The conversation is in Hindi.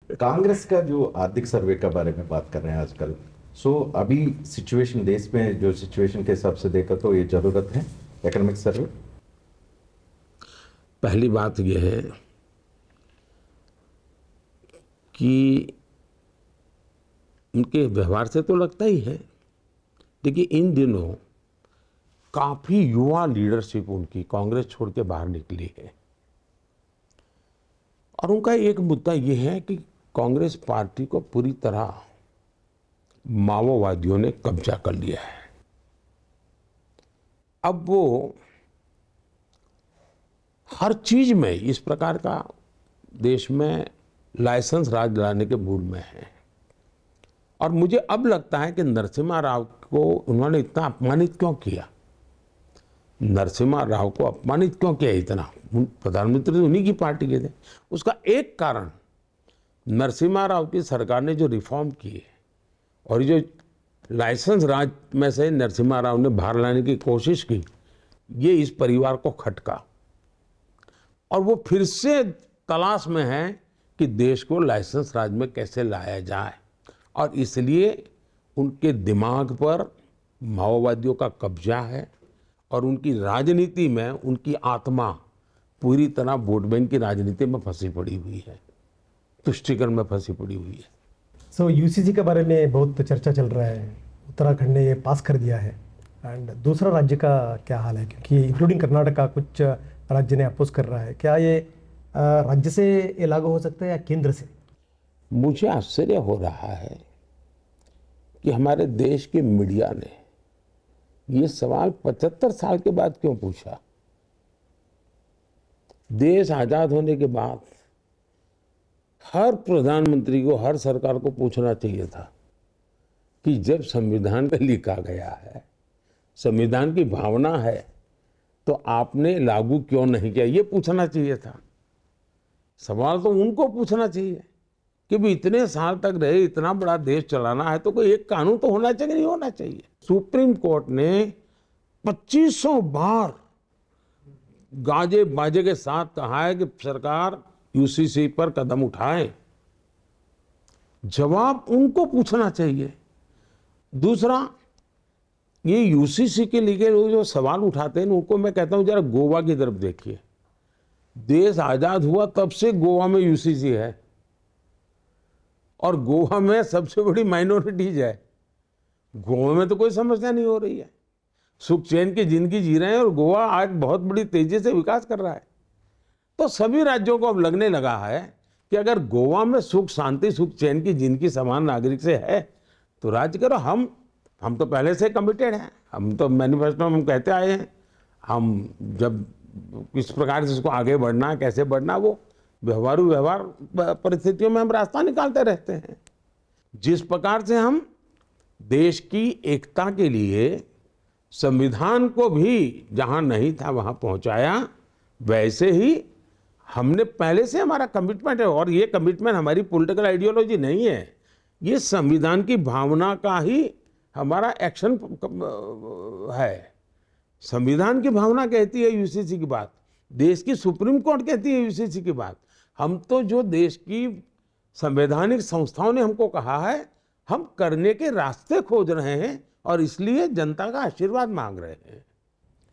कांग्रेस का जो आर्थिक सर्वे के बारे में बात कर रहे हैं आजकल, सो अभी सिचुएशन देश में जो सिचुएशन के हिसाब से देखा तो ये जरूरत है इकोनॉमिक सर्वे। पहली बात यह है कि उनके व्यवहार से तो लगता ही है, देखिए इन दिनों काफी युवा लीडरशिप उनकी कांग्रेस छोड़ के बाहर निकली है। और उनका एक मुद्दा यह है कि कांग्रेस पार्टी को पूरी तरह माओवादियों ने कब्जा कर लिया है। अब वो हर चीज में इस प्रकार का देश में लाइसेंस राज लाने के मूड में है। और मुझे अब लगता है कि नरसिम्हा राव को उन्होंने इतना अपमानित क्यों किया, नरसिम्हा राव को अपमानित क्यों किया इतना। प्रधानमंत्री तो उन्हीं की पार्टी के थे। उसका एक कारण नरसिम्हा राव की सरकार ने जो रिफॉर्म किए और जो लाइसेंस राज में से नरसिम्हा राव ने बाहर लाने की कोशिश की, ये इस परिवार को खटका और वो फिर से तलाश में है कि देश को लाइसेंस राज में कैसे लाया जाए। और इसलिए उनके दिमाग पर माओवादियों का कब्जा है और उनकी राजनीति में उनकी आत्मा पूरी तरह वोट बैंक की राजनीति में फंसी पड़ी हुई है, तुष्टीकरण में फंसी पड़ी हुई है। सो यूसीसी के बारे में बहुत चर्चा चल रहा है। उत्तराखंड ने ये पास कर दिया है एंड दूसरा राज्य का क्या हाल है, क्योंकि इंक्लूडिंग कर्नाटका कुछ राज्य ने अपोज कर रहा है। क्या ये राज्य से ये लागू हो सकता है या केंद्र से? मुझे आश्चर्य हो रहा है कि हमारे देश के मीडिया ने ये सवाल 75 साल के बाद क्यों पूछा। देश आजाद होने के बाद हर प्रधानमंत्री को, हर सरकार को पूछना चाहिए था कि जब संविधान में लिखा गया है, संविधान की भावना है, तो आपने लागू क्यों नहीं किया, ये पूछना चाहिए था। सवाल तो उनको पूछना चाहिए कि भी इतने साल तक रहे, इतना बड़ा देश चलाना है तो कोई एक कानून तो होना चाहिए, नहीं होना चाहिए। सुप्रीम कोर्ट ने 2500 बार गाजे बाजे के साथ कहा है कि सरकार यूसीसी पर कदम उठाए। जवाब उनको पूछना चाहिए। दूसरा, ये यूसीसी के लिए लोग जो सवाल उठाते हैं उनको मैं कहता हूं जरा गोवा की तरफ देखिए। देश आजाद हुआ तब से गोवा में यूसीसी है और गोवा में सबसे बड़ी माइनॉरिटीज है। गोवा में तो कोई समस्या नहीं हो रही है, सुख चैन की जिंदगी जी रहे हैं और गोवा आज बहुत बड़ी तेजी से विकास कर रहा है। तो सभी राज्यों को अब लगने लगा है कि अगर गोवा में सुख शांति सुख चैन की जिंदगी समान नागरिक से है तो राज्य करो। हम तो पहले से कमिटेड हैं, हम तो मैनिफेस्टो में हम कहते आए हैं, हम जब किस प्रकार से इसको आगे बढ़ना है, कैसे बढ़ना, वो व्यवहार परिस्थितियों में हम रास्ता निकालते रहते हैं। जिस प्रकार से हम देश की एकता के लिए संविधान को भी जहां नहीं था वहां पहुंचाया, वैसे ही हमने पहले से हमारा कमिटमेंट है। और ये कमिटमेंट हमारी पॉलिटिकल आइडियोलॉजी नहीं है, ये संविधान की भावना का ही हमारा एक्शन है। संविधान की भावना कहती है यूसीसी की बात, देश की सुप्रीम कोर्ट कहती है यूसीसी की बात। हम तो जो देश की संवैधानिक संस्थाओं ने हमको कहा है, हम करने के रास्ते खोज रहे हैं और इसलिए जनता का आशीर्वाद मांग रहे हैं।